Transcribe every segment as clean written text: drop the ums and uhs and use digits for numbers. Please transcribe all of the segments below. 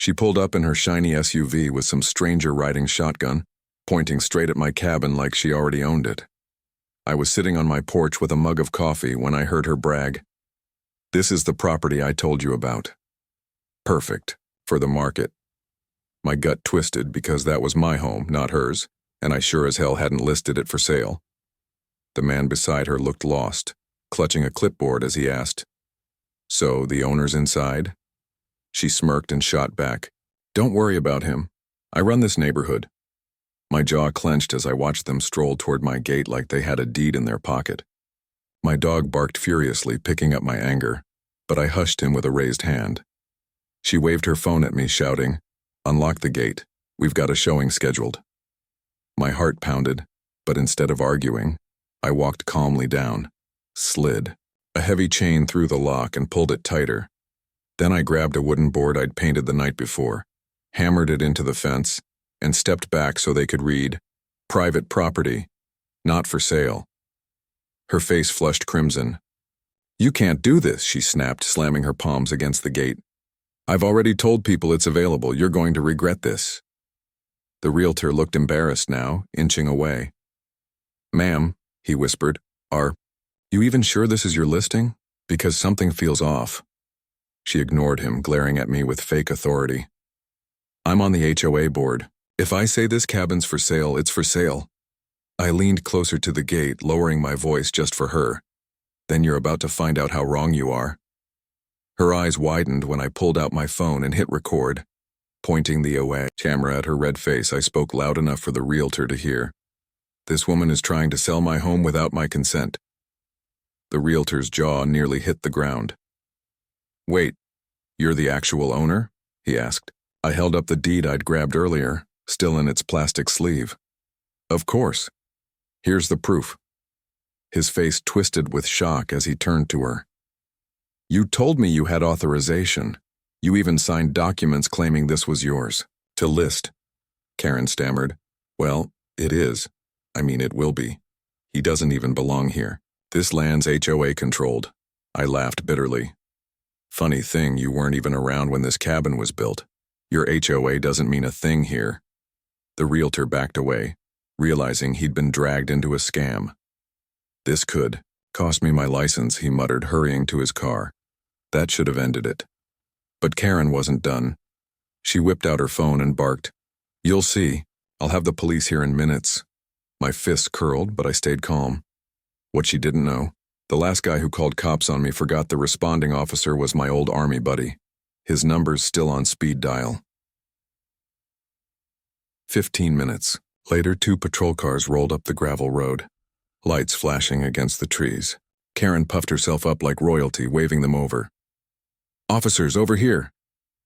She pulled up in her shiny SUV with some stranger riding shotgun, pointing straight at my cabin like she already owned it. I was sitting on my porch with a mug of coffee when I heard her brag. "This is the property I told you about. Perfect for the market." My gut twisted because that was my home, not hers, and I sure as hell hadn't listed it for sale. The man beside her looked lost, clutching a clipboard as he asked, "So the owner's inside?" She smirked and shot back, "Don't worry about him. I run this neighborhood." My jaw clenched as I watched them stroll toward my gate like they had a deed in their pocket. My dog barked furiously, picking up my anger, but I hushed him with a raised hand. She waved her phone at me, shouting, "Unlock the gate. We've got a showing scheduled." My heart pounded, but instead of arguing, I walked calmly down, slid a heavy chain through the lock and pulled it tighter. Then I grabbed a wooden board I'd painted the night before, hammered it into the fence, and stepped back so they could read, "Private property, not for sale." Her face flushed crimson. "You can't do this," she snapped, slamming her palms against the gate. "I've already told people it's available. You're going to regret this." The realtor looked embarrassed now, inching away. "Ma'am," he whispered, "are you even sure this is your listing? Because something feels off." She ignored him, glaring at me with fake authority. "I'm on the HOA board. If I say this cabin's for sale, it's for sale." I leaned closer to the gate, lowering my voice just for her. "Then you're about to find out how wrong you are." Her eyes widened when I pulled out my phone and hit record. Pointing the OA camera at her red face, I spoke loud enough for the realtor to hear. "This woman is trying to sell my home without my consent." The realtor's jaw nearly hit the ground. "Wait, you're the actual owner?" he asked. I held up the deed I'd grabbed earlier, still in its plastic sleeve. "Of course. Here's the proof." His face twisted with shock as he turned to her. "You told me you had authorization. You even signed documents claiming this was yours. To list." Karen stammered. "Well, it is. I mean, it will be. He doesn't even belong here. This land's HOA controlled." I laughed bitterly. "Funny thing, you weren't even around when this cabin was built. Your HOA doesn't mean a thing here." The realtor backed away, realizing he'd been dragged into a scam. "This could cost me my license," he muttered, hurrying to his car. That should have ended it. But Karen wasn't done. She whipped out her phone and barked, "You'll see. I'll have the police here in minutes." My fists curled, but I stayed calm. What she didn't know, the last guy who called cops on me forgot the responding officer was my old army buddy. His number's still on speed dial. 15 minutes later, 2 patrol cars rolled up the gravel road, lights flashing against the trees. Karen puffed herself up like royalty, waving them over. "Officers, over here.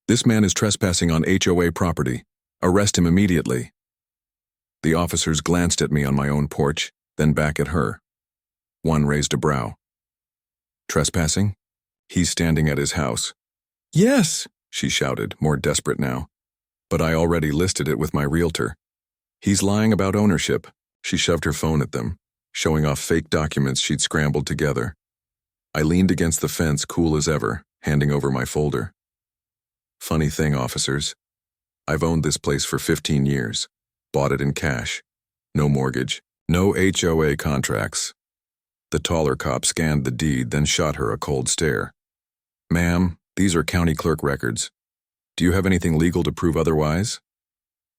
This man is trespassing on HOA property. Arrest him immediately." The officers glanced at me on my own porch, then back at her. One raised a brow. "Trespassing? He's standing at his house." "Yes," she shouted, more desperate now. "But I already listed it with my realtor." "He's lying about ownership." She shoved her phone at them, showing off fake documents she'd scrambled together. I leaned against the fence, cool as ever, handing over my folder. "Funny thing, officers. I've owned this place for 15 years. Bought it in cash. No mortgage. No HOA contracts." The taller cop scanned the deed, then shot her a cold stare. "Ma'am, these are county clerk records. Do you have anything legal to prove otherwise?"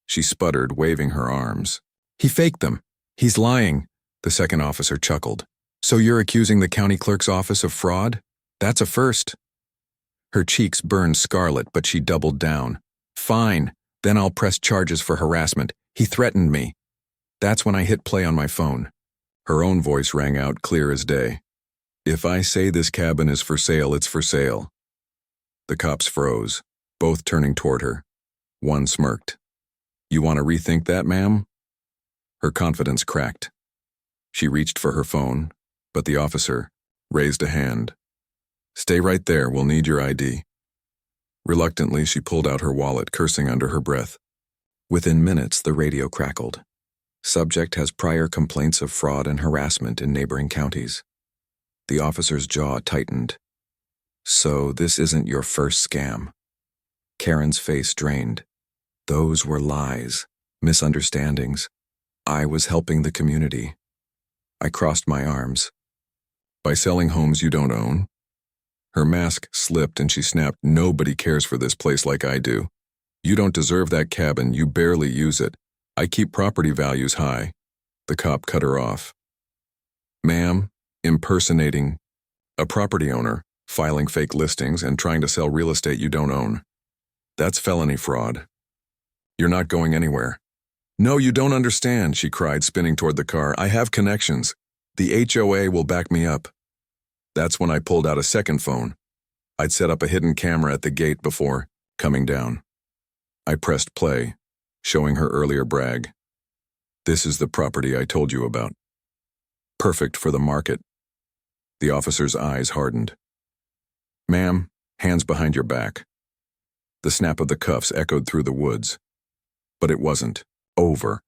She sputtered, waving her arms. "He faked them. He's lying." The second officer chuckled. "So you're accusing the county clerk's office of fraud? That's a first." Her cheeks burned scarlet, but she doubled down. "Fine, then I'll press charges for harassment. He threatened me." That's when I hit play on my phone. Her own voice rang out clear as day. "If I say this cabin is for sale, it's for sale." The cops froze, both turning toward her. One smirked. "You want to rethink that, ma'am?" Her confidence cracked. She reached for her phone, but the officer raised a hand. "Stay right there, we'll need your ID." Reluctantly, she pulled out her wallet, cursing under her breath. Within minutes, the radio crackled. "Subject has prior complaints of fraud and harassment in neighboring counties." The officer's jaw tightened. "So this isn't your first scam?" Karen's face drained. Those were lies, misunderstandings. I was helping the community. I crossed my arms. By selling homes you don't own? Her mask slipped and she snapped, "Nobody cares for this place like I do. You don't deserve that cabin, you barely use it. I keep property values high." The cop cut her off. "Ma'am, impersonating a property owner, filing fake listings, and trying to sell real estate you don't own. That's felony fraud. You're not going anywhere." "No, you don't understand," she cried, spinning toward the car. "I have connections. The HOA will back me up." That's when I pulled out a second phone. I'd set up a hidden camera at the gate before coming down. I pressed play, showing her earlier brag. "This is the property I told you about. Perfect for the market." The officer's eyes hardened. "Ma'am, hands behind your back." The snap of the cuffs echoed through the woods. But it wasn't over.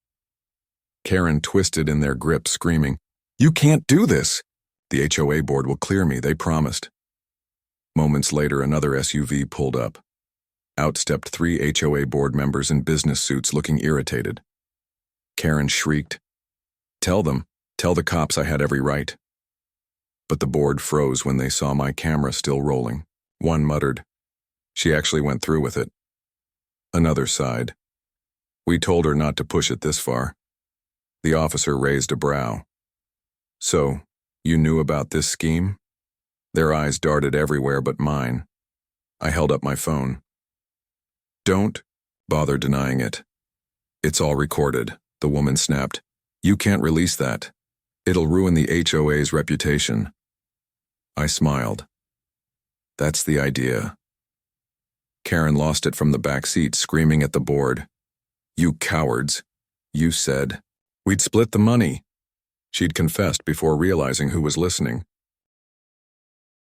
Karen twisted in their grip, screaming, "You can't do this! The HOA board will clear me, they promised." Moments later, another SUV pulled up. Out stepped 3 HOA board members in business suits, looking irritated. Karen shrieked, Tell the cops I had every right." But the board froze when they saw my camera still rolling. One muttered, "She actually went through with it." Another sighed, "We told her not to push it this far." The officer raised a brow. "So, you knew about this scheme?" Their eyes darted everywhere but mine. I held up my phone. "Don't bother denying it. It's all recorded," the woman snapped. "You can't release that. It'll ruin the HOA's reputation." I smiled. "That's the idea." Karen lost it from the back seat, screaming at the board. "You cowards. You said we'd split the money." She'd confessed before realizing who was listening.